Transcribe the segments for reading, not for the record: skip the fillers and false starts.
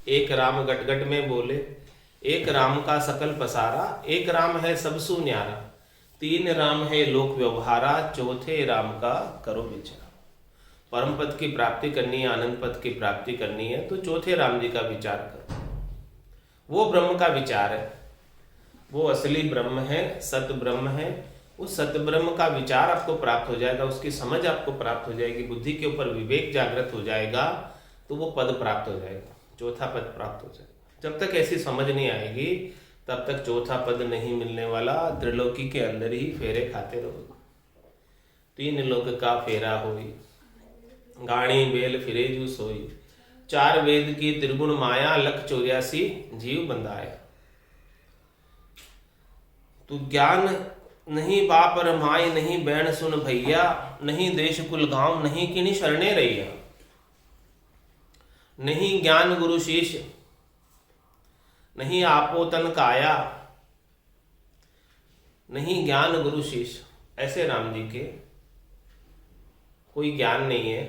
एक राम गटगट में बोले, एक राम का सकल पसारा, एक राम है सबसु न्यारा, तीन राम है लोक व्यवहारा, चौथे राम का करो विचार। परम पद की प्राप्ति करनी है, आनंद पद की प्राप्ति करनी है, तो चौथे राम जी का विचार करो। वो ब्रह्म का विचार है, वो असली ब्रह्म है, सत ब्रह्म है। उस सत ब्रह्म का विचार आपको प्राप्त हो जाएगा, उसकी समझ आपको प्राप्त हो जाएगी, बुद्धि के ऊपर विवेक जागृत हो जाएगा, तो वो पद प्राप्त हो जाएगा, चौथा पद प्राप्त हो जाएगा। जब तक ऐसी समझ नहीं आएगी तब तक चौथा पद नहीं मिलने वाला। त्रिलोकी के अंदर ही फेरे खाते रहोगे। तीन लोक का फेरा होई, गाड़ी बेल फिरे जू सोई, चार वेद की त्रिगुण माया, लख 84 जीव बंधाया। तू ज्ञान नहीं बाप और माई, नहीं बैण सुन भैया, नहीं देश कुल गांव, नहीं किनी शरणे रैया। नहीं ज्ञान गुरु शीश, नहीं आपो तन काया, नहीं ज्ञान गुरु शीश। ऐसे राम जी के कोई ज्ञान नहीं है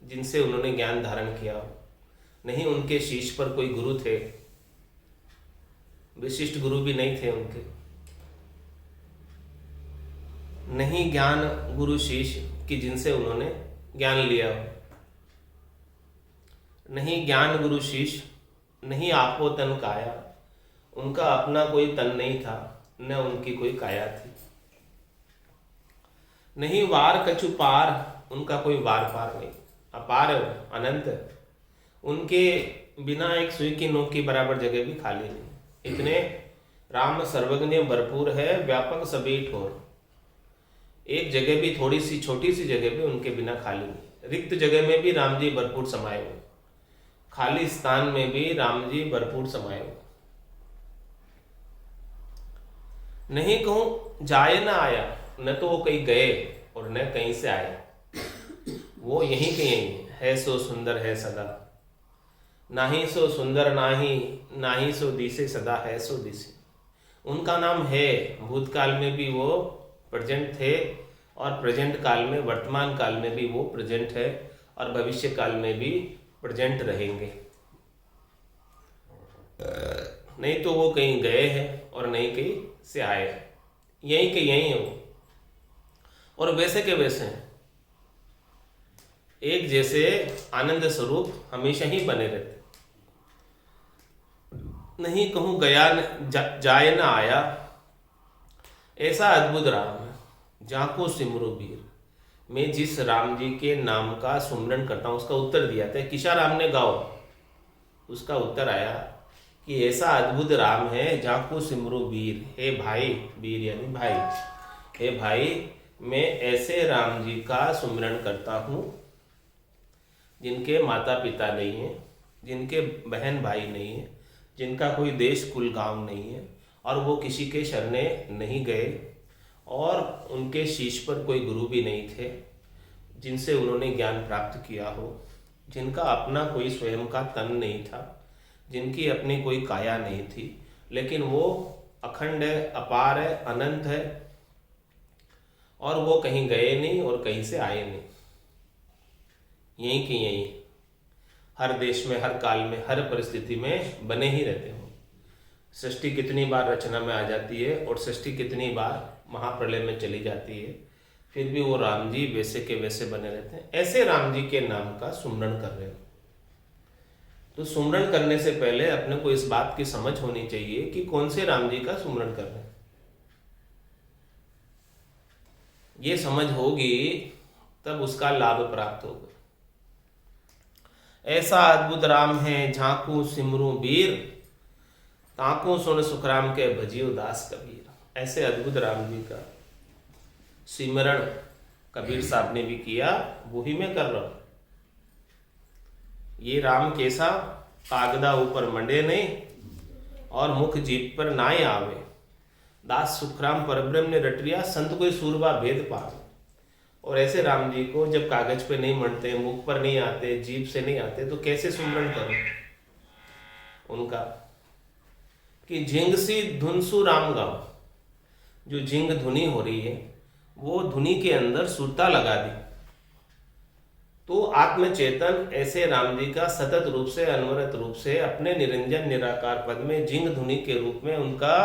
जिनसे उन्होंने ज्ञान धारण किया हो, नहीं उनके शीश पर कोई गुरु थे, विशिष्ट गुरु भी नहीं थे उनके। नहीं ज्ञान गुरु शीश कि जिनसे उन्होंने ज्ञान लिया हो, नहीं ज्ञान गुरु शीश, नहीं आपो तन काया। उनका अपना कोई तन नहीं था, न उनकी कोई काया थी। नहीं वार कछु पार, उनका कोई वार पार नहीं, अपार अनंत। उनके बिना एक सुई की नोक के बराबर जगह भी खाली नहीं। इतने राम सर्वज्ञ भरपूर है, व्यापक सभी ठोर। एक जगह भी, थोड़ी सी छोटी सी जगह भी उनके बिना खाली नहीं। रिक्त जगह में भी राम जी भरपूर समाये हुए, खाली स्थान में भी राम जी भरपूर समाये हुए। नहीं कहूं जाए ना आया, न तो वो कहीं गए और न कहीं से आए, वो यहीं के यहीं है। सो सुंदर है सदा, नाही सो सुंदर नाही सो दिसे, सदा है सो दिसे। उनका नाम है। भूतकाल में भी वो प्रेजेंट थे, और प्रेजेंट काल में, वर्तमान काल में भी वो प्रेजेंट है, और भविष्य काल में भी प्रेजेंट रहेंगे। नहीं तो वो कहीं गए हैं और नहीं कहीं से आए हैं, यहीं के यहीं है वो। और वैसे के वैसे हैं, एक जैसे आनंद स्वरूप हमेशा ही बने रहते। नहीं कहूं गया जाए ना आया, ऐसा अद्भुत राम है जाको सिमरो वीर। मैं जिस राम जी के नाम का सुमरन करता हूं, उसका उत्तर दिया था किशा राम ने गाओ, उसका उत्तर आया कि ऐसा अद्भुत राम है जाको सिमरो वीर। हे भाई, वीर यानी भाई, हे भाई मैं ऐसे राम जी का सुमरन करता हूं जिनके माता पिता नहीं है, जिनके बहन भाई नहीं है, जिनका कोई देश कुल गांव नहीं है, और वो किसी के शरणे नहीं गए, और उनके शीश पर कोई गुरु भी नहीं थे जिनसे उन्होंने ज्ञान प्राप्त किया हो, जिनका अपना कोई स्वयं का तन नहीं था, जिनकी अपनी कोई काया नहीं थी, लेकिन वो अखंड है, अपार है, अनंत है, और वो कहीं गए नहीं और कहीं से आए नहीं, यहीं की यहीं, हर देश में, हर काल में, हर परिस्थिति में बने ही रहते हो। सृष्टि कितनी बार रचना में आ जाती है और सृष्टि कितनी बार महाप्रलय में चली जाती है, फिर भी वो राम जी वैसे के वैसे बने रहते हैं। ऐसे राम जी के नाम का सुमरन कर रहे हो, तो सुमरन करने से पहले अपने को इस बात की समझ होनी चाहिए कि कौन से राम जी का सुमरन कर रहे हैं। ये समझ होगी तब उसका लाभ प्राप्त होगा। ऐसा अद्भुत राम है झांकू सिमरू वीर, ताकू सुन सुखराम के भजियो दास कबीर। ऐसे अद्भुत राम जी का सिमरण कबीर साहब ने भी किया, वो ही मैं कर रहा हूं। ये राम कैसा, कागदा ऊपर मंडे नहीं और मुख जीप पर नाए आवे, दास सुखराम परब्रह्म ने रटिया, संत कोई सूरबा भेद पावे। और ऐसे राम जी को जब कागज पे नहीं मंडते, मुख पर नहीं आते, जीभ से नहीं आते, तो कैसे सुमरण करो उनका। कि झिंग सी धुनसु राम गाओ, जो झिंग धुनी हो रही है वो धुनी के अंदर सुरता लगा दी तो आत्मचेतन ऐसे राम जी का सतत रूप से अनवरत रूप से अपने निरंजन निराकार पद में जिंग धुनि के रूप में उनका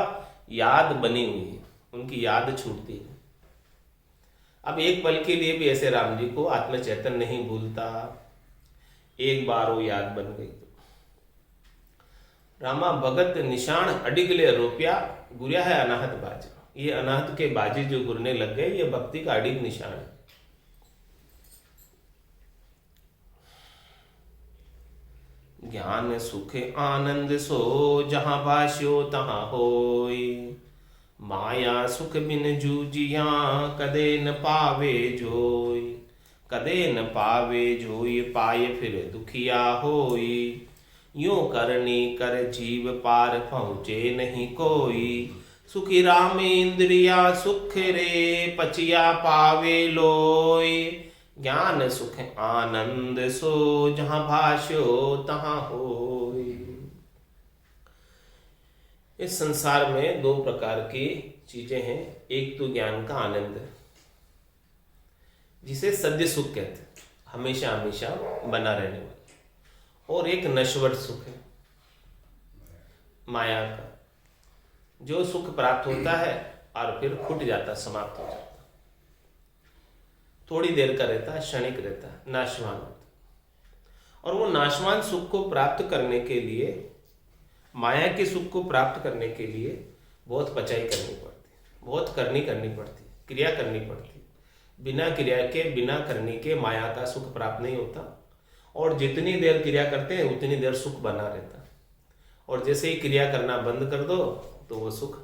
याद बनी हुई है, उनकी याद छूटती है। अब एक पल के लिए भी ऐसे राम जी को आत्मचेतन नहीं भूलता, एक बार वो याद बन गई तो रामा भगत निशान अडिगले रोपिया गुरिया है अनाहत बाज। ये अनाहत के बाजी जो गुरने लग गए, ये भक्ति का अडिग निशान है। ज्ञान सुख आनंद सो जहां भाष्यो तहां होय, माया सुख बिन जूजिया कदे न पावे जोय। कदे न पावे जोय पाए फिर दुखिया होय, यूं करनी कर जीव पार पहुँचे नहीं कोई। सुखी राम इंद्रिया सुख रे पचिया पावे लोय, ज्ञान सुख आनंद सो जहाँ भाष्यो तहाँ होय। इस संसार में दो प्रकार की चीजें हैं। एक तो ज्ञान का आनंद जिसे सद्य सुख कहते हैं, हमेशा हमेशा बना रहने वाला, और एक नश्वर सुख है माया का, जो सुख प्राप्त होता है और फिर फूट जाता, समाप्त हो जाता, थोड़ी देर का रहता है, क्षणिक रहता है, नाशवान होता। और वो नाशवान सुख को प्राप्त करने के लिए, माया के सुख को प्राप्त करने के लिए बहुत पचाई करनी पड़ती, बहुत करनी पड़ती, क्रिया करनी पड़ती। बिना क्रिया के, बिना करने के माया का सुख प्राप्त नहीं होता। और जितनी देर क्रिया करते हैं उतनी देर सुख बना रहता, और जैसे ही क्रिया करना बंद कर दो तो वो सुख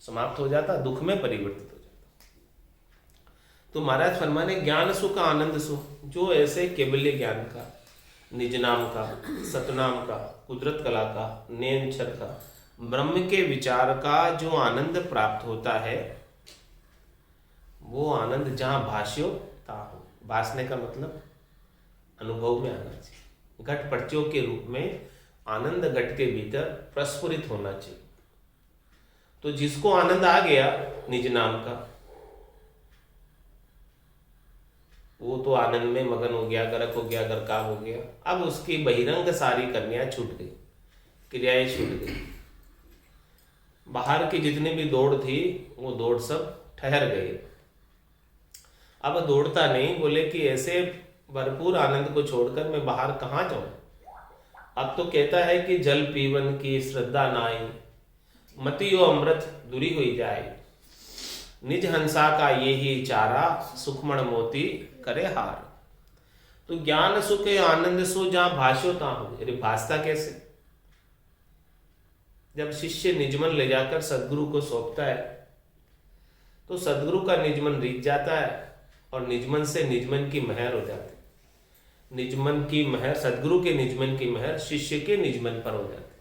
समाप्त हो जाता, दुख में परिवर्तित हो जाता। तो महाराज फरमाने ज्ञान सुख आनंद सुख, जो ऐसे केवल्य ज्ञान का, निज नाम का, सतनाम का, कुदरत कला का, नैन छर का, ब्रह्म के विचार का जो आनंद प्राप्त होता है, वो आनंद जहां भाष्यो ताहो। भासने का मतलब अनुभव में आना चाहिए, घट पर्चियों के रूप में आनंद घट के भीतर प्रस्फुरित होना चाहिए। तो जिसको आनंद आ गया निज नाम का, वो तो आनंद में मगन हो गया, गर्क हो गया, गरकाव हो गया। अब उसकी बहिरंग सारी कन्या छूट गई, क्रियाएं छूट गई, बाहर की जितनी भी दौड़ थी वो दौड़ सब ठहर गई। अब दौड़ता नहीं, बोले कि ऐसे भरपूर आनंद को छोड़कर मैं बाहर कहाँ जाऊं। अब तो कहता है कि जल पीवन की श्रद्धा नाई, मतियो अमृत दूरी हुई जाए। निज हंसा का ये ही चारा, सुखमण मोती करे हार। तो ज्ञान सुख आनंद सो जहां भाष्यो तहां हो। अरे भासता कैसे? जब शिष्य निजमन ले जाकर सदगुरु को सौंपता है तो सदगुरु का निजमन रीत जाता है, और निजमन से निजमन की महर हो जाती है। निजमन की महर, सदगुरु के निजमन की महर शिष्य के निजमन पर हो जाती।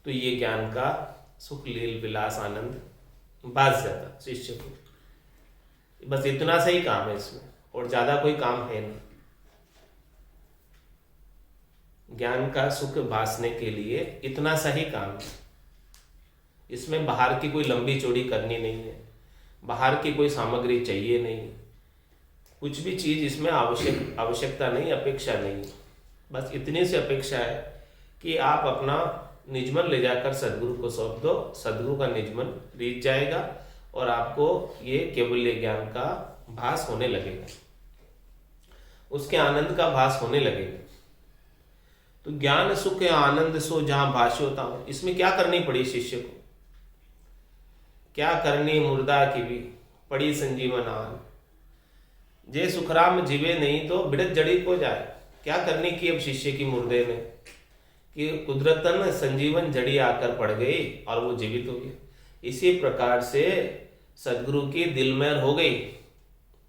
तो ये ज्ञान का सुख, लील, विलास, आनंद बाज जाता शिष्य को। बस इतना सा ही काम है इसमें, और ज्यादा कोई काम है नहीं। ज्ञान का सुख भासने के लिए इतना सा ही काम है। इसमें बाहर की कोई लंबी चौड़ी करनी नहीं है, बाहर की कोई सामग्री चाहिए नहीं, कुछ भी चीज इसमें आवश्यकता नहीं, अपेक्षा नहीं। बस इतनी सी अपेक्षा है कि आप अपना निजमन ले जाकर सदगुरु को सौंप दो, सदगुरु का निजमन रीत जाएगा और आपको ये केवल्य ज्ञान का भास होने लगेगा, उसके आनंद का भास होने लगेगा। तो ज्ञान सुख आनंद सो जहां भाष्य होता हो, इसमें क्या करनी पड़ी शिष्य को? क्या करनी मुर्दा की भी पड़ी संजीवन आन, जे सुखराम जीवे नहीं तो बिड़त जड़ी को जाए। क्या करनी की अब शिष्य की मुर्दे ने, कि कुदरतन संजीवन जड़ी आकर पड़ गई और वो जीवित हो गया। इसी प्रकार से सदगुरु की दिलमेर हो गई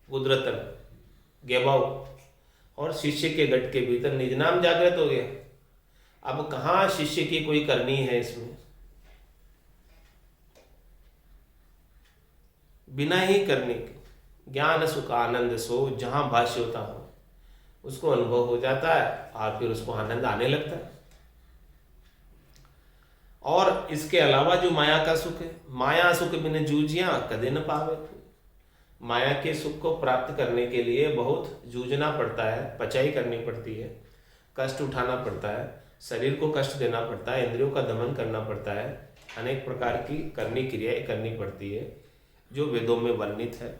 कुदरतन गेबाओ, और शिष्य के गट के भीतर निज नाम जागृत हो गया। अब कहाँ शिष्य की कोई करनी है इसमें? बिना ही करने के ज्ञान सुख आनंद सो जहां भाष्य होता हो, उसको अनुभव हो जाता है और फिर उसको आनंद आने लगता है। और इसके अलावा जो माया का सुख है, माया सुख बिन जूझिया कदे न पावे। माया के सुख को प्राप्त करने के लिए बहुत जूझना पड़ता है, पचाई करनी पड़ती है, कष्ट उठाना पड़ता है, शरीर को कष्ट देना पड़ता है, इंद्रियों का दमन करना पड़ता है, अनेक प्रकार की करनी क्रियाएं करनी पड़ती है जो वेदों में वर्णित है।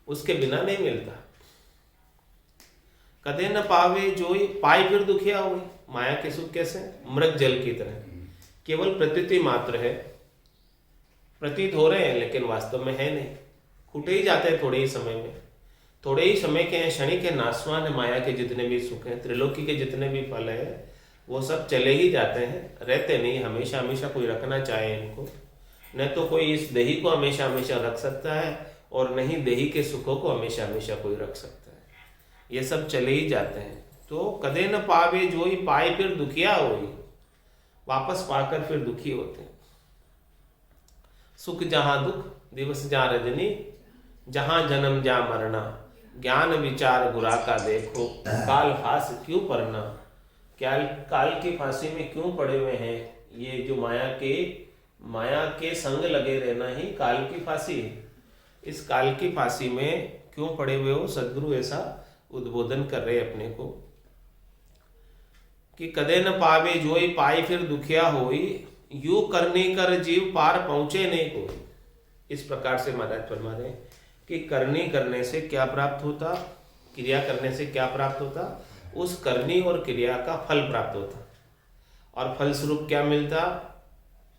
उसके बिना नहीं मिलता। कदे न पावे जोई पाई फिर दुखिया हुई। माया के सुख कैसे? मृग जल की तरह, केवल प्रतीति मात्र है, प्रतीत हो रहे हैं लेकिन वास्तव में है नहीं, छूटे ही जाते हैं थोड़े ही समय में, थोड़े ही समय के हैं, क्षणिक है, नाशवान है। माया के जितने भी सुख हैं, त्रिलोकी के जितने भी फल हैं, वो सब चले ही जाते हैं, रहते नहीं हमेशा हमेशा। कोई रखना चाहे इनको, न तो कोई इस देही को हमेशा हमेशा रख सकता है और न ही देही के सुखों को हमेशा हमेशा कोई रख सकता है, ये सब चले ही जाते हैं। तो कदे न पावे जोई पाए फिर दुखिया होई, वापस पाकर फिर दुखी होते हैं। सुख जहां दुख दिवस जहां रजनी, जहां जन्म जा मरना, ज्ञान विचार गुरा का देखो, काल फांस क्यों पड़ना। क्या काल की फांसी में क्यों पड़े हुए हैं? ये जो माया के संग लगे रहना ही काल की फांसी है। इस काल की फांसी में क्यों पड़े हुए हो? सदगुरु ऐसा उद्बोधन कर रहे अपने को कि कदे न पावे जोई पाई फिर दुखिया होई, यू करने कर जीव पार पहुंचे नहीं कोई। इस प्रकार से महाराज फरमा रहे कि करनी करने से क्या प्राप्त होता, क्रिया करने से क्या प्राप्त होता, उस करनी और क्रिया का फल प्राप्त होता, और फलस्वरूप क्या मिलता?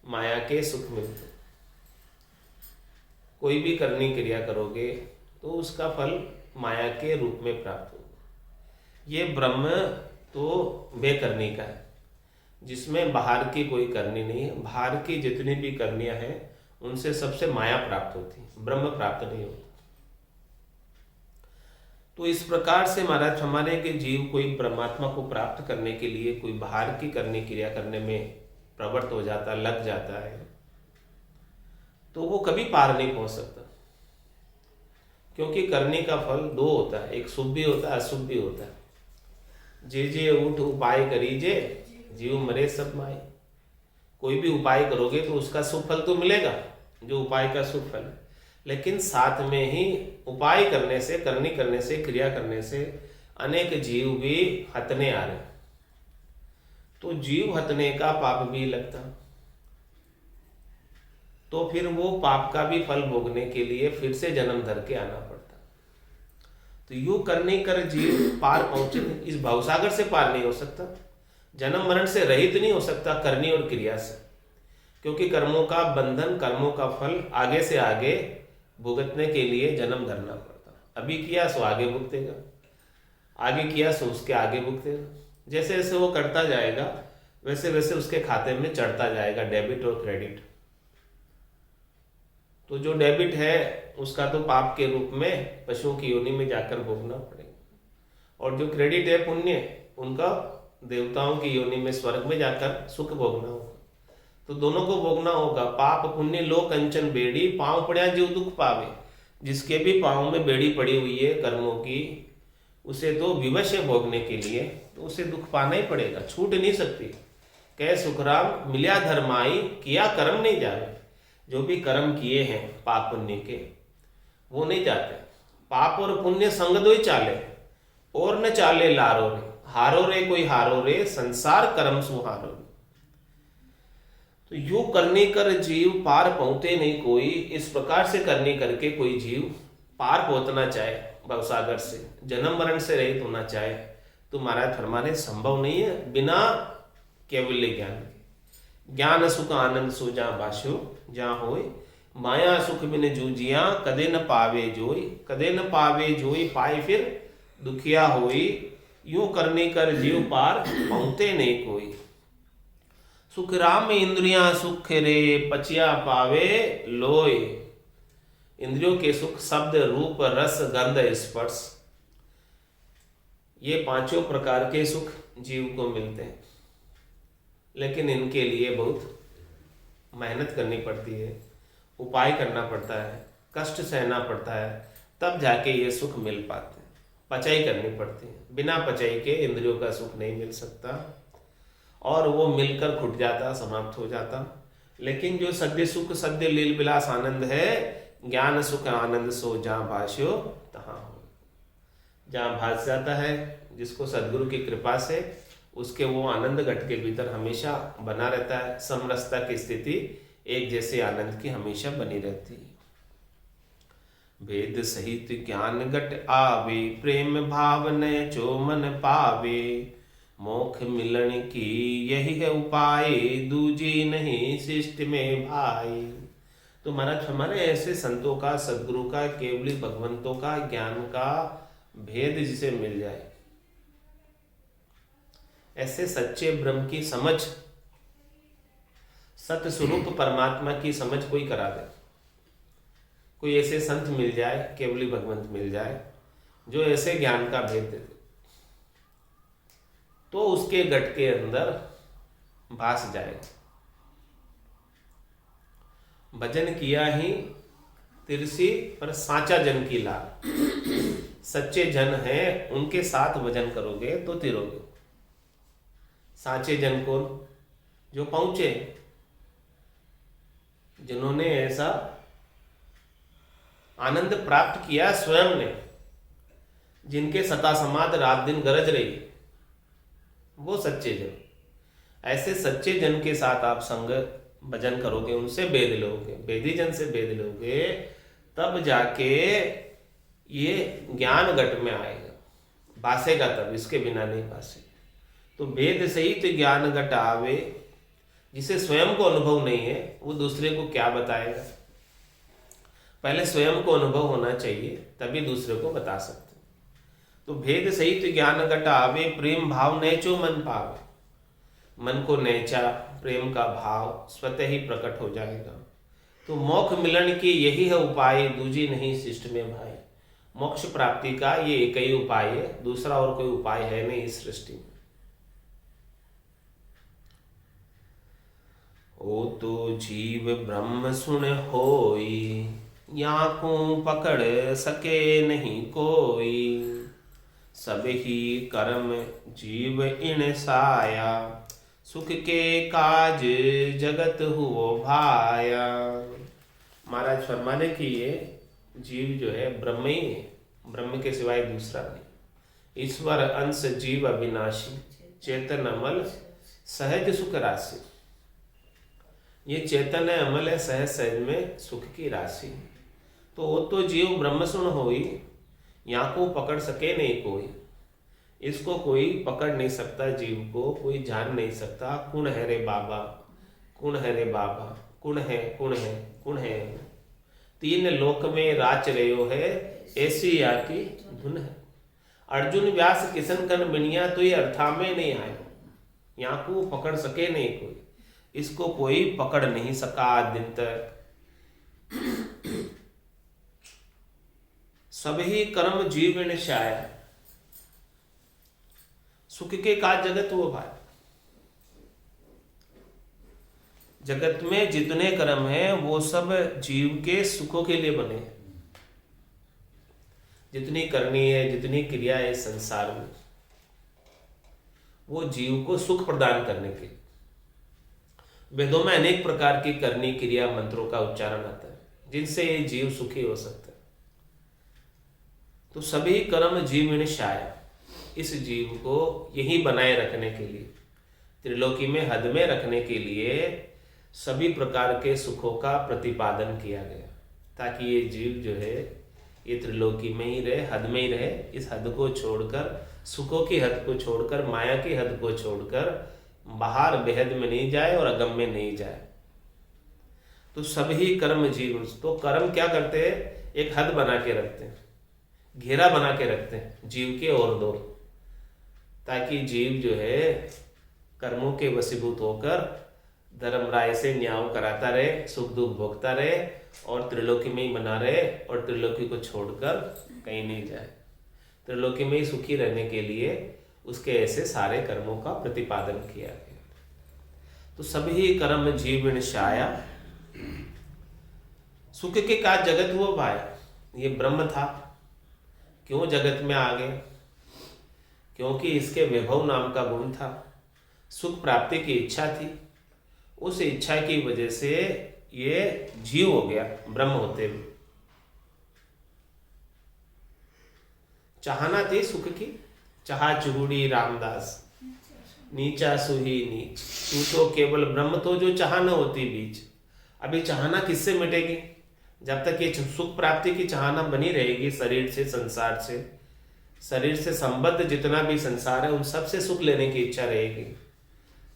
माया के सुख मिलते। कोई भी करनी क्रिया करोगे तो उसका फल माया के रूप में प्राप्त होगा। ये ब्रह्म तो बेकरनी का है, जिसमें बाहर की कोई करनी नहीं है। बाहर की जितनी भी करनियां हैं उनसे सबसे माया प्राप्त होती है, ब्रह्म प्राप्त नहीं होता। तो इस प्रकार से महाराज हमारे के जीव कोई परमात्मा को प्राप्त करने के लिए कोई बाहर की करनी क्रिया करने में प्रवृत्त हो जाता, लग जाता है, तो वो कभी पार नहीं पहुंच सकता। क्योंकि करने का फल दो होता है, एक शुभ भी होता है, अशुभ भी होता है। जे जे उठ उपाय करीजे, जीव मरे सब माई। कोई भी उपाय करोगे तो उसका शुभ फल तो मिलेगा, जो उपाय का शुभ फल है, लेकिन साथ में ही उपाय करने से, करनी करने से, क्रिया करने से अनेक जीव भी हतने आ रहे, तो जीव हतने का पाप भी लगता, तो फिर वो पाप का भी फल भोगने के लिए फिर से जन्म धर के आना पड़ता। तो यू करने कर जीव पार पहुंचे, इस भवसागर से पार नहीं हो सकता, जन्म मरण से रहित नहीं हो सकता करनी और क्रिया से। क्योंकि कर्मों का बंधन, कर्मों का फल आगे से आगे भुगतने के लिए जन्म धरना पड़ता। अभी किया सो आगे भुगतेगा, आगे किया सो उसके आगे भुगतेगा। जैसे जैसे वो करता जाएगा वैसे वैसे उसके खाते में चढ़ता जाएगा डेबिट और क्रेडिट। तो जो डेबिट है उसका तो पाप के रूप में पशुओं की योनि में जाकर भोगना पड़ेगा, और जो क्रेडिट है पुण्य, उनका देवताओं की योनि में स्वर्ग में जाकर सुख भोगना होगा। तो दोनों को भोगना होगा। पाप पुण्य लो कंचन बेड़ी, पांव पड़ा जीव दुख पावे। जिसके भी पांव में बेड़ी पड़ी हुई है कर्मों की, उसे तो विवश है भोगने के लिए, तो उसे दुख पाना ही पड़ेगा, छूट नहीं सकती। कह सुखराम मिल्या धर्माई, किया कर्म नहीं जावे। जो भी कर्म किए हैं पाप पुण्य के, वो नहीं जाते। पाप और पुण्य संग दो ही चाले, और न चाले लारो रे, हारो रे कोई हारो रे, संसार कर्म सुहारो रे। तो यू करने कर जीव पार पहुंचते नहीं कोई। इस प्रकार से करने करके कोई जीव पार पहुंचना चाहे भवसागर से, जन्म मरण से रहित होना चाहे, तो महाराज फरमाने संभव नहीं है बिना केवल्य ज्ञान के। ज्ञान सुख आनंद सो जहाँ बाशो जहाँ होय, माया सुख बिन जूजिया, कदे न पावे जोई। कदे न पावे जोई पाए फिर दुखिया होई, यूं करने कर जीव पार पहुंचते नहीं कोई। सुख राम इंद्रियां सुख रे, पचिया पावे लोय। इंद्रियों के सुख शब्द रूप रस गंध स्पर्श, ये पांचों प्रकार के सुख जीव को मिलते हैं, लेकिन इनके लिए बहुत मेहनत करनी पड़ती है, उपाय करना पड़ता है, कष्ट सहना पड़ता है, तब जाके ये सुख मिल पाते हैं। पचाई करनी पड़ती है, बिना पचाई के इंद्रियों का सुख नहीं मिल सकता, और वो मिलकर खुट जाता, समाप्त हो जाता। लेकिन जो सद्य सुख, सद्य लील विलास आनंद है, ज्ञान सुख आनंद सो जहाँ भाष्यो तहाँ हो। जहाँ भास जाता है जिसको सदगुरु की कृपा से, उसके वो आनंद घट के भीतर हमेशा बना रहता है। समरसता की स्थिति एक जैसे आनंद की हमेशा बनी रहती है। वेद सहित ज्ञान घट आवे, प्रेम भाव ने जो मन पावे, मोक्ष मिलन की यही है उपाय, दूजी नहीं शिष्ट में भाई। तो महाराज हमारे ऐसे संतों का, सदगुरु का, केवली भगवंतों का ज्ञान का भेद जिसे मिल जाए, ऐसे सच्चे ब्रह्म की समझ, सत्य स्वरूप परमात्मा की समझ कोई करा दे, कोई ऐसे संत मिल जाए, केवली भगवंत मिल जाए जो ऐसे ज्ञान का भेद दे दे, तो उसके गट के अंदर भास जाए। भजन किया ही तिरसी पर सांचा जन की लाल। सच्चे जन हैं, उनके साथ भजन करोगे तो तिरोगे। साचे जन को जो पहुंचे, जिन्होंने ऐसा आनंद प्राप्त किया स्वयं ने, जिनके सता समाद रात दिन गरज रही, वो सच्चे जन। ऐसे सच्चे जन के साथ आप संग भजन करोगे, उनसे वेद लोगे, वेदी जन से वेद लोगे, तब जाके ये ज्ञान घट में आएगा, बासेगा तब, इसके बिना नहीं बासे। तो वेद सहित ज्ञान घट आवे, जिसे स्वयं को अनुभव नहीं है वो दूसरे को क्या बताएगा। पहले स्वयं को अनुभव होना चाहिए, तभी दूसरे को बता सकते। तो भेद सहित ज्ञान घट आवे, प्रेम भाव नैचो मन पावे। मन को नैचा प्रेम का भाव स्वतः ही प्रकट हो जाएगा। तो मोक्ष मिलन की यही है उपाय, दूजी नहीं शिष्ट में भाई। मोक्ष प्राप्ति का ये एक ही उपाय है, दूसरा और कोई उपाय है नहीं इस सृष्टि में। ओ तो जीव ब्रह्म सुन होई, याकू पकड़ सके नहीं कोई। सब ही कर्म जीव इन साया, सुख के काज जगत हुओ भाया। महाराज फरमाने की ये जीव जो है ब्रह्म ही है, ब्रह्म के सिवाय दूसरा नहीं। ईश्वर अंश जीव अविनाशी, चेतन अमल सहज सुख राशि। ये चेतन है, अमल है, सहज सहज में सुख की राशि। तो वो तो जीव ब्रह्म सुन होई, यहाँ को पकड़ सके नहीं कोई। इसको कोई पकड़ नहीं सकता, जीव को कोई जान नहीं सकता। कुण है रे बाबा, कुण है रे बाबा, कुण है, कुण है, कुण है। तीन लोक में राच रहो है, ऐसी आकी धुन है। अर्जुन व्यास किशन कन बिनिया, तो ये अर्था में नहीं आए। यहाँ को पकड़ सके नहीं कोई, इसको कोई पकड़ नहीं सका आज दिन तक। सभी कर्म जीव ने शाया, सुख के काज जगत वो भाई। जगत में जितने कर्म हैं वो सब जीव के सुखों के लिए बने हैं। जितनी करनी है, जितनी क्रिया है संसार में, वो जीव को सुख प्रदान करने के। वेदों में अनेक प्रकार की करनी क्रिया मंत्रों का उच्चारण आता है, जिनसे ये जीव सुखी हो सकता है। तो सभी कर्म जीव ने शाया, इस जीव को यही बनाए रखने के लिए, त्रिलोकी में हद में रखने के लिए सभी प्रकार के सुखों का प्रतिपादन किया गया, ताकि ये जीव जो है ये त्रिलोकी में ही रहे, हद में ही रहे। इस हद को छोड़कर, सुखों की हद को छोड़कर, माया की हद को छोड़कर बाहर बेहद में नहीं जाए और अगम में नहीं जाए। तो सभी कर्म जीव, तो कर्म क्या करते हैं, एक हद बना के रखते हैं, घेरा बना के रखते हैं जीव के और दो, ताकि जीव जो है कर्मों के वशीभूत होकर धर्म राय से न्याय कराता रहे, सुख दुख भोगता रहे और त्रिलोकी में ही बना रहे, और त्रिलोकी को छोड़कर कहीं नहीं जाए। त्रिलोकी में ही सुखी रहने के लिए उसके ऐसे सारे कर्मों का प्रतिपादन किया गया। तो सभी कर्म जीव शाया, सुख के काज जगत हुआ भाई। ये ब्रह्म था, क्यों जगत में आ गए, क्योंकि इसके वैभव नाम का गुण था, सुख प्राप्ति की इच्छा थी। उस इच्छा की वजह से ये जीव हो गया ब्रह्म होते हुए। चाहना थी सुख की, चाहा चुगुड़ी रामदास, नीचा सुही नीच, तू तो केवल ब्रह्म तो जो चाह न होती बीच। अभी चाहना किससे मिटेगी? जब तक ये सुख प्राप्ति की चाहना बनी रहेगी शरीर से, संसार से, शरीर से संबद्ध जितना भी संसार है उन सब से सुख लेने की इच्छा रहेगी,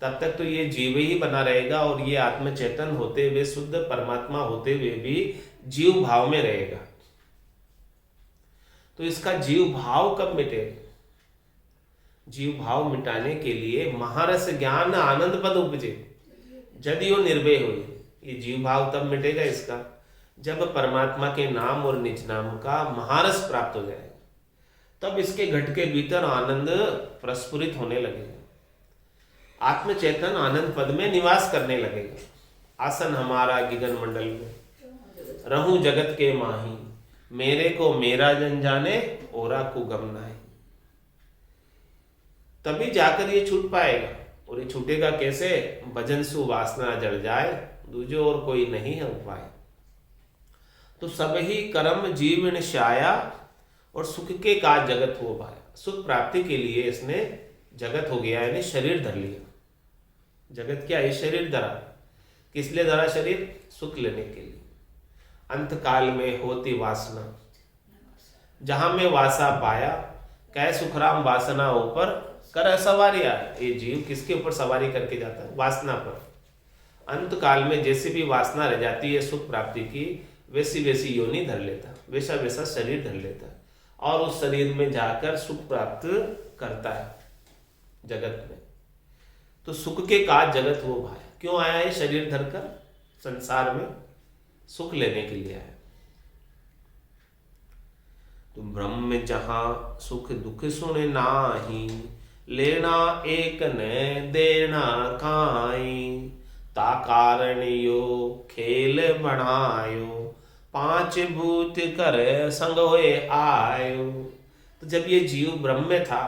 तब तक तो ये जीव ही बना रहेगा और ये आत्म चेतन होते हुए, शुद्ध परमात्मा होते हुए भी जीव भाव में रहेगा। तो इसका जीव भाव कब मिटेगा? जीव भाव मिटाने के लिए महारस ज्ञान आनंद पद उपजे, यदि वो निर्भय हुई। ये जीव भाव तब मिटेगा इसका जब परमात्मा के नाम और निज नाम का महारस प्राप्त हो जाएगा, तब इसके घट के भीतर आनंद प्रस्फुरित होने लगेगा, आत्म चेतन आनंद पद में निवास करने लगेगा। आसन हमारा गिगन मंडल में, रहूं जगत के माही, मेरे को मेरा जन जाने, ओरा को गम नाहि। तभी जाकर ये छूट पाएगा। और ये छूटेगा कैसे? भजन सु वासना जड़ जाए, दूजे और कोई नहीं है उपाय। तो सब ही कर्म जीवन शाया, और सुख के काज जगत हो पाया। सुख प्राप्ति के लिए इसने जगत हो गया, यानी शरीर धर लिया। जगत क्या है? शरीर धरा। किस लिए धरा शरीर? सुख लेने के लिए। अंत काल में होती वासना, जहां में वासा पाया, कह सुखराम वासना ऊपर कर सवारिया। ये जीव किसके ऊपर सवारी करके जाता है? वासना पर। अंत काल में जैसी भी वासना रह जाती है सुख प्राप्ति की, वैसी वैसी योनि धर लेता, वैसा वैसा शरीर धर लेता, और उस शरीर में जाकर सुख प्राप्त करता है जगत में। तो सुख के काज जगत हो भाई। क्यों आया है शरीर धरकर? संसार में सुख लेने के लिए आया। तो ब्रह्म जहां सुख दुख सुन नाही, लेना एक न देना काई, ता कारण यो खेल बनायो, पांच भूत कर संग होए आयो। तो जब ये जीव ब्रह्म में था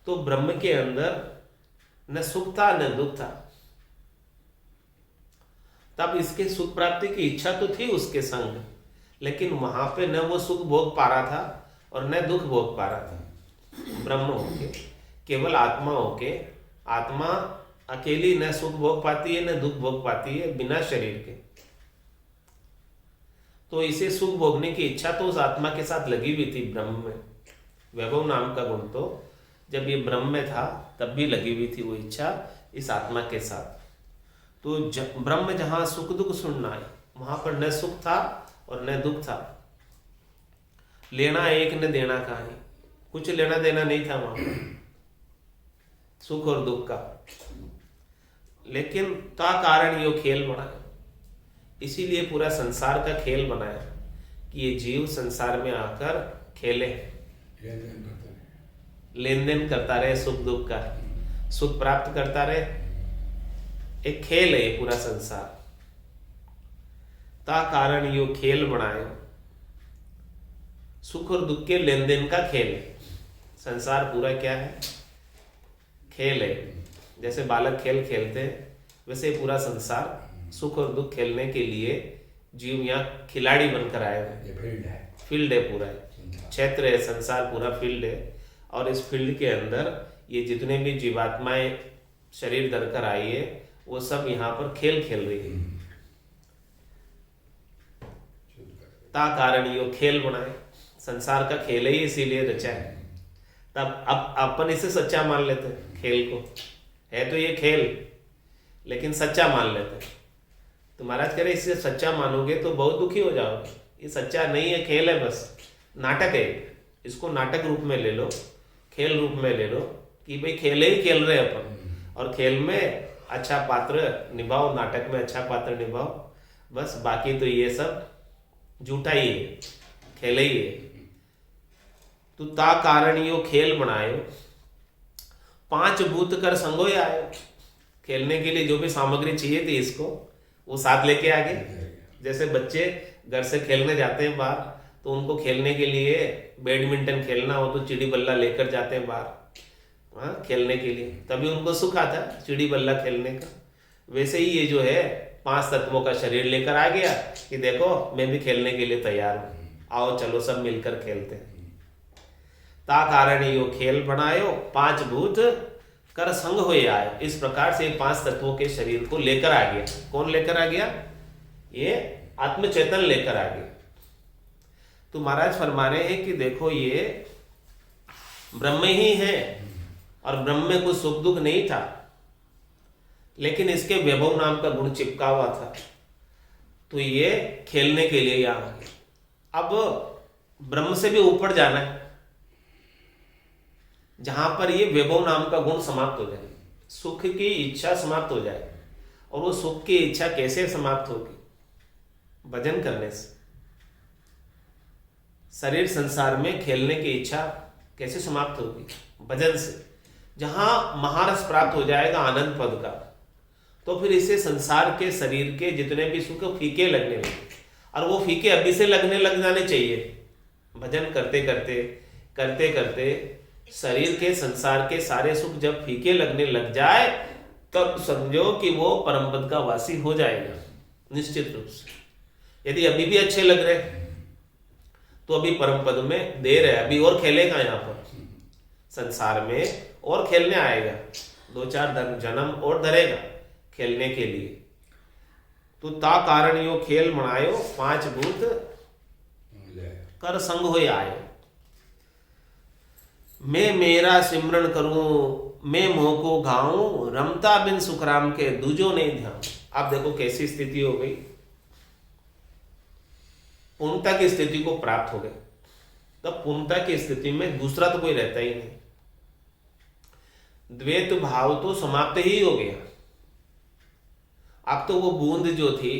तो ब्रह्म के अंदर न सुख था न दुख था। तब इसके सुख प्राप्ति की इच्छा तो थी उसके संग, लेकिन वहां पे न वो सुख भोग पा रहा था और न दुख भोग पा रहा था। ब्रह्म होके, केवल आत्मा होके, आत्मा अकेली न सुख भोग पाती है न दुख भोग पाती है बिना शरीर के। तो इसे सुख भोगने की इच्छा तो उस आत्मा के साथ लगी हुई थी ब्रह्म में। वैभव नाम का गुण तो जब ये ब्रह्म में था तब भी लगी हुई थी वो इच्छा इस आत्मा के साथ। तो ब्रह्म जहां सुख दुख सुनना है, वहां पर न सुख था और न दुख था। लेना एक न देना कहानी, कुछ लेना देना नहीं था वहां पर सुख और दुख का। लेकिन ता कारण यो खेल बनाया, इसीलिए पूरा संसार का खेल बनाया कि ये जीव संसार में आकर खेले, लेन देन करता रहे सुख दुख का, सुख प्राप्त करता रहे। एक खेल है ये पूरा संसार। ता कारण यो खेल बनाए, सुख और दुख के लेन देन का खेल है। संसार पूरा क्या है? खेल है। जैसे बालक खेल खेलते हैं वैसे पूरा संसार सुख और दुख खेलने के लिए जीव यहाँ खिलाड़ी बनकर आए हुए। फील्ड है पूरा, क्षेत्र है, संसार पूरा फील्ड है। और इस फील्ड के अंदर ये जितने भी जीवात्माएं शरीर धरकर आई है वो सब यहाँ पर खेल खेल रही है। ता कारण यो खेल बनाए, संसार का खेल ही इसीलिए रचा है। तब अब अपन इसे सच्चा मान लेते हैं खेल को, है तो ये खेल लेकिन सच्चा मान लेते हैं। तो महाराज कह रहे इसे सच्चा मानोगे तो बहुत दुखी हो जाओगे। ये सच्चा नहीं है, खेल है, बस नाटक है। इसको नाटक रूप में ले लो, खेल रूप में ले लो कि भाई खेल ही खेल रहे अपन, और खेल में अच्छा पात्र निभाओ, नाटक में अच्छा पात्र निभाओ, बस। बाकी तो ये सब झूठा ही है, खेल ही है। तो ता कारण यो खेल बनायो, पांच भूत कर संगोय आयो। खेलने के लिए जो भी सामग्री चाहिए थी इसको वो साथ लेके आ गए। जैसे बच्चे घर से खेलने जाते हैं बाहर, तो उनको खेलने के लिए बैडमिंटन खेलना हो तो चिड़ी बल्ला लेकर जाते हैं बाहर, हाँ, खेलने के लिए। तभी उनको सुख आता है चिड़ी बल्ला खेलने का। वैसे ही ये जो है 5 तत्वों का शरीर लेकर आ गया कि देखो मैं भी खेलने के लिए तैयार हूँ, आओ चलो सब मिलकर खेलते हैं। ता कारण यो खेल बनायो, पांच भूत कर संग होए आए। इस प्रकार से पांच तत्वों के शरीर को लेकर आ गया। कौन लेकर आ गया? ये आत्मचेतन लेकर आ गया। तो महाराज फरमा रहे हैं कि देखो ये ब्रह्म ही है और ब्रह्म में कुछ सुख दुख नहीं था, लेकिन इसके वैभव नाम का गुण चिपका हुआ था, तो ये खेलने के लिए यहां आ गया। अब ब्रह्म से भी ऊपर जाना है, जहां पर ये वैभव नाम का गुण समाप्त हो जाए, सुख की इच्छा समाप्त हो जाए। और वो सुख की इच्छा कैसे समाप्त होगी? भजन करने से। शरीर संसार में खेलने की इच्छा कैसे समाप्त होगी? भजन से। जहां महारस प्राप्त हो जाएगा आनंद पद का, तो फिर इसे संसार के शरीर के जितने भी सुख फीके लगने लगे, और वो फीके अभी से लगने लग जाने चाहिए। भजन करते करते करते करते शरीर के संसार के सारे सुख जब फीके लगने लग जाए, तब समझो कि वो परम पद का वासी हो जाएगा निश्चित रूप से। यदि अभी भी अच्छे लग रहे तो अभी परम पद में देर है, अभी और खेलेगा, यहाँ पर संसार में और खेलने आएगा, 2-4 जन्म और धरेगा खेलने के लिए। तो ता कारण यो खेल मनायो, पांच भूत कर संग होए आए। मैं मेरा सिमरन करूं, मैं मोह को गाऊं, रमता बिन सुखराम के दूजो नहीं ध्यान। आप देखो कैसी स्थिति हो गई, पूर्णता की स्थिति को प्राप्त हो गए। तब पूर्णता की स्थिति में दूसरा तो कोई रहता ही नहीं, द्वैत भाव तो समाप्त ही हो गया। अब तो वो बूंद जो थी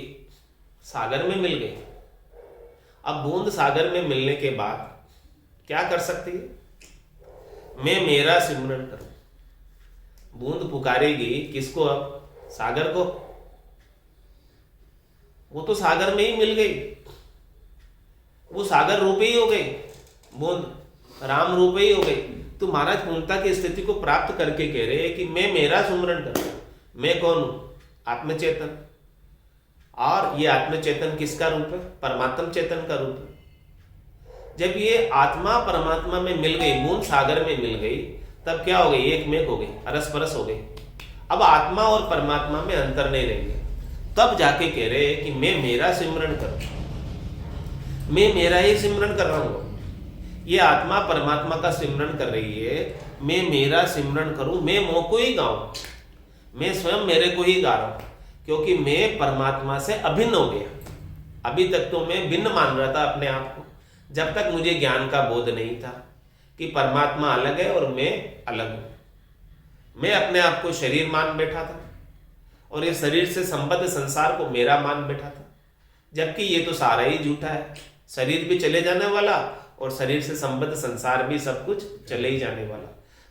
सागर में मिल गई। अब बूंद सागर में मिलने के बाद क्या कर सकती है? मैं मेरा सिमरन करूं। बूंद पुकारेगी किसको? अब सागर को। वो तो सागर में ही मिल गई, वो सागर रूप ही हो गई, बूंद राम रूप ही हो गई। तो महाराज पूर्णता की स्थिति को प्राप्त करके कह रहे हैं कि मैं मेरा सुमरन करूं। मैं कौन हूं? आत्मचेतन। और ये आत्मचेतन किसका रूप है? परमात्म चेतन का रूप है। जब ये आत्मा परमात्मा में मिल गई, बूंद सागर में मिल गई, तब क्या हो गई? एक मेक हो गई, अरस परस हो गई। अब आत्मा और परमात्मा में अंतर नहीं रहेंगे। तब जाके कह रहे हैं कि मैं मेरा सिमरन करूं, मैं मेरा ही सिमरन कर रहा हूं। ये आत्मा परमात्मा का सिमरन कर रही है, मैं मेरा सिमरन करूं, मैं मोह को ही गाऊं, मैं स्वयं मेरे को ही गा रहा हूं, क्योंकि मैं परमात्मा से अभिन्न हो गया। अभी तक तो मैं भिन्न मान रहा था अपने आप को, जब तक मुझे ज्ञान का बोध नहीं था कि परमात्मा अलग है और मैं अलग हूं। मैं अपने आप को शरीर मान बैठा था और ये शरीर से संबद्ध संसार को मेरा मान बैठा था, जबकि ये तो सारा ही झूठा है। शरीर भी चले जाने वाला और शरीर से संबद्ध संसार भी सब कुछ चले ही जाने वाला।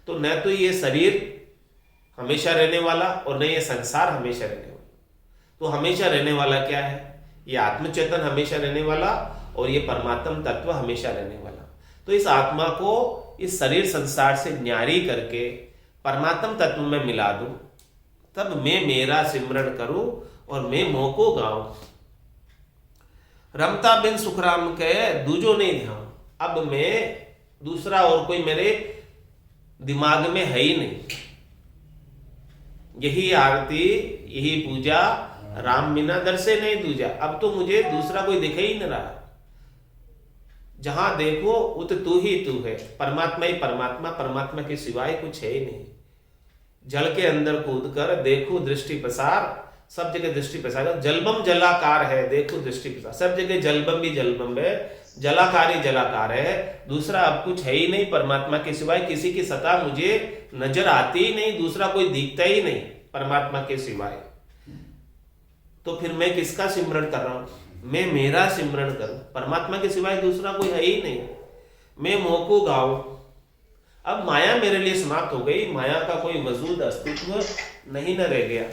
तो न तो ये शरीर हमेशा रहने वाला और न ये संसार हमेशा रहने वाला। तो हमेशा रहने वाला क्या है? ये आत्मचेतन हमेशा रहने वाला और ये परमात्म तत्व हमेशा रहने वाला। तो इस आत्मा को इस शरीर संसार से न्यारी करके परमात्म तत्व में मिला दूं, तब मैं मेरा सिमरन करूं और मैं मोह को गाऊं। रमता बिन सुखराम के दूजो नहीं ध्यान। अब मैं दूसरा और कोई मेरे दिमाग में है ही नहीं। यही आरती, यही पूजा, राम बिना दर से नहीं दूजा। अब तो मुझे दूसरा कोई दिख ही नहीं रहा। जहां देखो उत तू ही तू है, परमात्मा ही परमात्मा, परमात्मा के सिवाय कुछ है ही नहीं। जल के अंदर कूद कर देखो दृष्टि प्रसार, सब जगह दृष्टि प्रसार। जलबम जलाकार है, देखो दृष्टि प्रसार। सब जगह जलबम भी जलबम है, जलाकार ही जलाकार है। दूसरा अब कुछ है ही नहीं परमात्मा के सिवाय। किसी की सत्ता मुझे नजर आती ही नहीं, दूसरा कोई दिखता ही नहीं परमात्मा के सिवाय। तो फिर मैं किसका सिमरन कर रहा हूं? मैं मेरा सिमरन करूं। परमात्मा के सिवाय दूसरा कोई है ही नहीं। मैं मोह को गाऊं। अब माया मेरे लिए समाप्त हो गई, माया का कोई वजूद अस्तित्व नहीं न रह गया।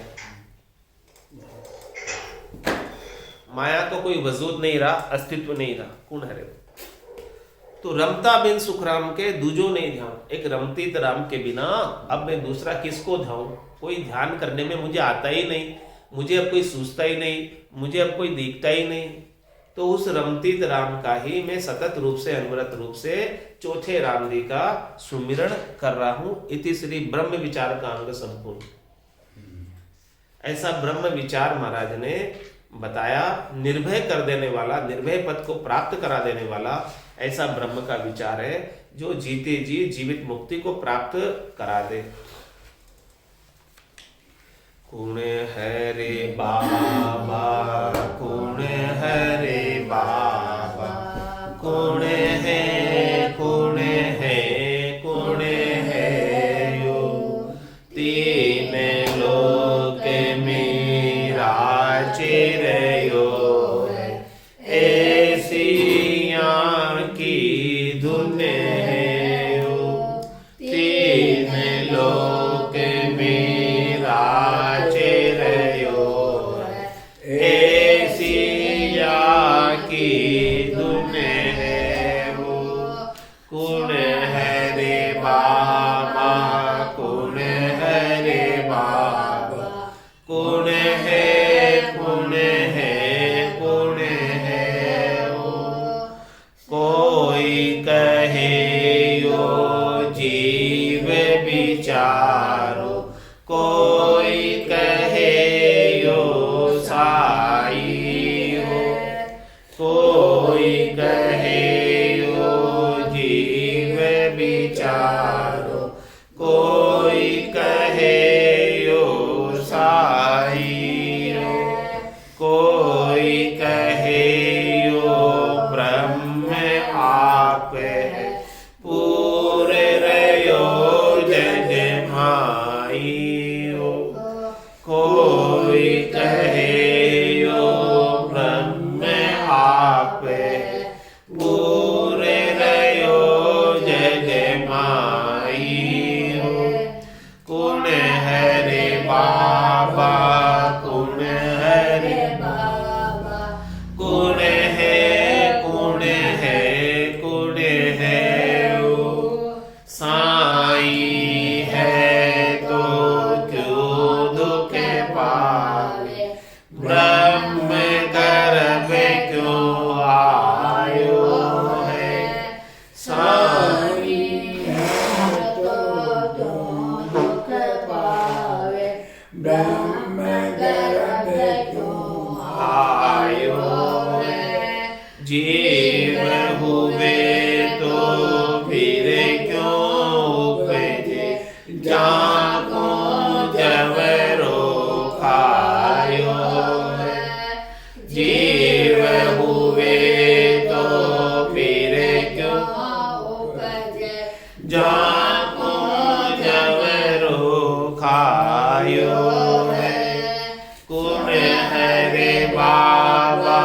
माया का कोई वजूद नहीं रहा, अस्तित्व नहीं रहा, कौन है रे? तो रमता बिन सुखराम के दूजो नहीं ध्यान। एक रमतीत राम के बिना अब मैं दूसरा किसको ध्याऊं? कोई ध्यान करने में मुझे आता ही नहीं, मुझे अब कोई सूझता ही नहीं, मुझे अब कोई दिखता ही नहीं। तो उस रमतीत राम का ही मैं सतत रूप से अनवरत रूप से चौथे राम जी का सुमिरण कर रहा हूं। इति श्री ब्रह्म विचार का अंग संपूर्ण। ऐसा ब्रह्म विचार महाराज ने बताया। निर्भय कर देने वाला, निर्भय पद को प्राप्त करा देने वाला ऐसा ब्रह्म का विचार है जो जीते जी जीवित मुक्ति को प्राप्त करा दे। कुण है रे बाबा, कुण है रे बाबा, कुण है, कुण है, कुण है यो, तीन लोक मेरा चिरयो है, ऐसिया की धुन है यो, तीन लोक मेरा चिरयो है, ऐसिया की धुन है वो। कुण है रे बाबा, कुण है रे बाबा, कुण है, कुण है, कुण है वो। कोई कहे यो जीव विचारो, कोई कहे यो साई हो, कोई कहे यो जीव विचारो, कोई कहे यो साई हो, कोई कहे यो ब्रह्म आप है, पूरे रयो जग माई हो, कोई कहे यो ब्रह्म आप है, पूरे रयो जग माई हो। कुण है रे बाबा, कुण है रे बाबा, कुण है, कुण है, कुण है वो। साईं है तो क्यों दुख पावे, ब्रह्म गर्भ क्यों आयो है। साईं है तो क्यों दुख पावे, ब्रह्म गर्भ क्यों आयो है। जीव हुए तो फिर क्यों उपजे, जाको जवरो खायो है। जीव हुए तो फिर क्यों उपजे, जाको जवरो खायो है। कुण है रे बाबा,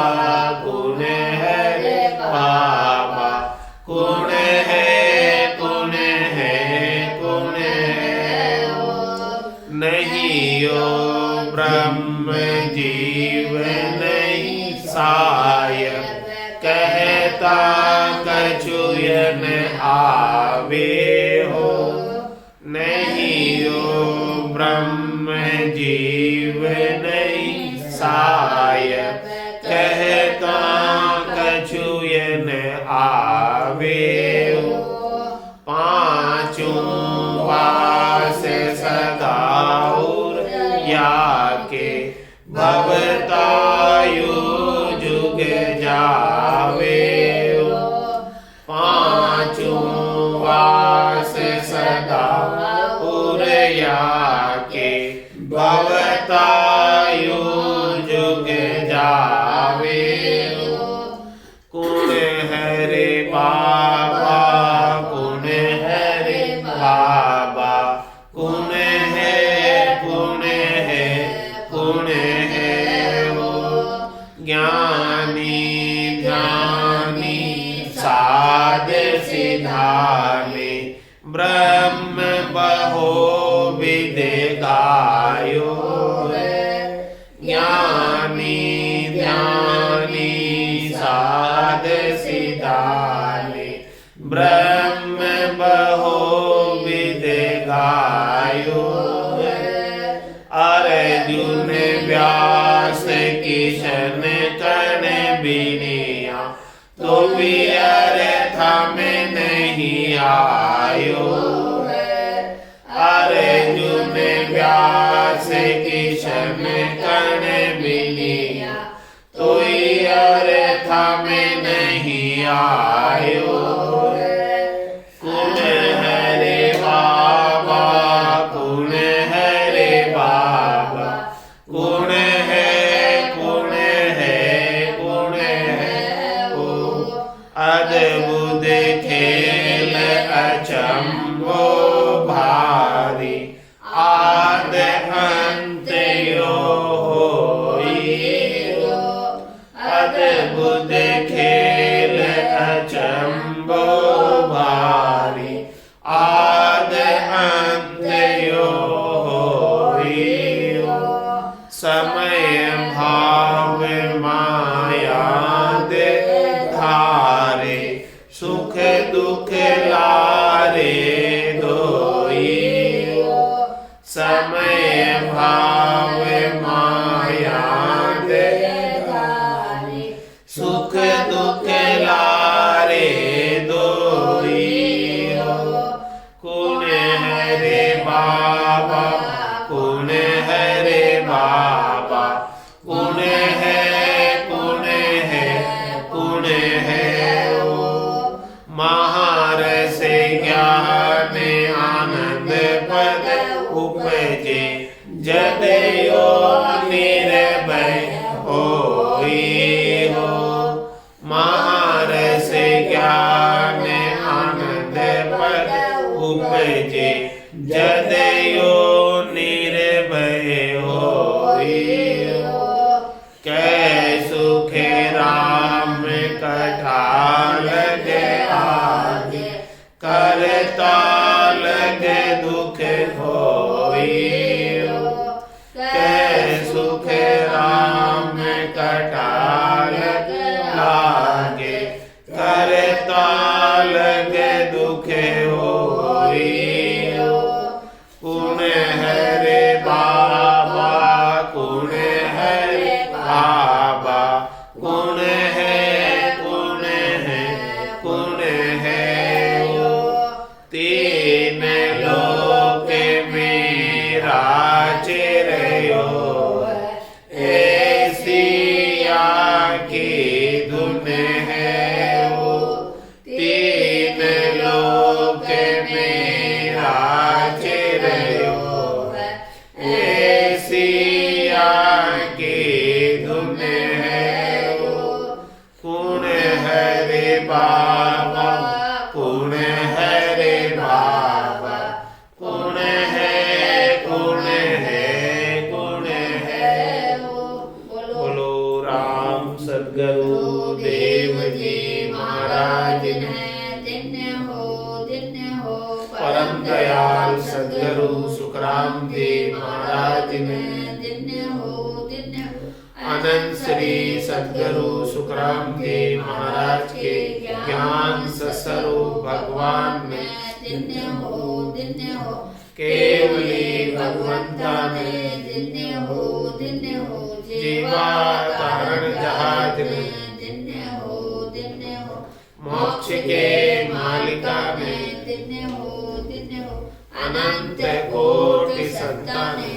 कुण है रे बाबा, कुण है, कुण है, कुण है वो। नहीं यो ब्रह्म जीव नहीं साय, कहता कछुयन आवे हो। नहीं यो ब्रह्म जीव नहीं साय, कहता कछुयन आवे हो। पांचों वास सदाउर याके, भवतायु जुग जावे हो। पांचों वास सदाउर याके, भवतायु जुग जावे हो। कुण है रे बाबा, कुण है रे बाबा, कुण है, कुण है, कुण है वो। ज्ञानी ध्यानी साध सिधाने, ब्रह्म बहो विद गायो है। ज्ञानी ध्यानी साध सिधाने, ब्रह्म बहो विद गायो है। अर्जुन व्यास किशन कण बिनी, आयो है। अर्जुन व्यास किशन कण मिलिया, तोई अर्थ में नहीं आयो है। कुण हरे बाबा, कुण हरे बाबा, कुण है, कुण है, कुण है ओ। अद्भुत खेल अचंभो भारी, आद अंत यो होई। अद्भुत खेल अचंभो भारी, आद अंत यो होई। समय भाव माया दे धारे, सुख दुख लारे दोई। समय भाव माया दे धारे, सुख दुख लारे दोई। कुण हरे बाबा, कुण हरे बाबा, कुण है, कुण है, कुण है ओ। महारस ज्ञान आनंद पद उपजे, जद यो निर्भय होई हो। महारस ज्ञान आनंद पद उपजे, जद यो निर्भय होई हो। कै सुख राम कठाल के आगे, करता लगे दुख होई हो। कै सुख राम कठाल लागे, करता लगे दुख होई हो। कुण हरे बाबा, कुण हरे बाबा, कुण है, कुण है, कुण है ओ। तीन लोक मेरा चिरयो, ऐसी आँखी धुन है ओ। तीन लोक मेरा चिरयो, ऐसी आँखी धुन है ओ। कुण हरे बाबा, कुण हरे बाबा, कुण है, कुण है, कुण है ओ। बोलो राम सद्गुरु देव जी महाराज ने। परम दयाल सद्गुरु सुखराम देव महाराज ने। अनंत श्री सद्गुरु सुखराम देव महाराज के ज्ञान स्वरूप भगवान ने, केवली भगवंता ने, जीवा तारण जहाज ने, मोक्ष के मालिका ने, अनंत कोटि संतान ने।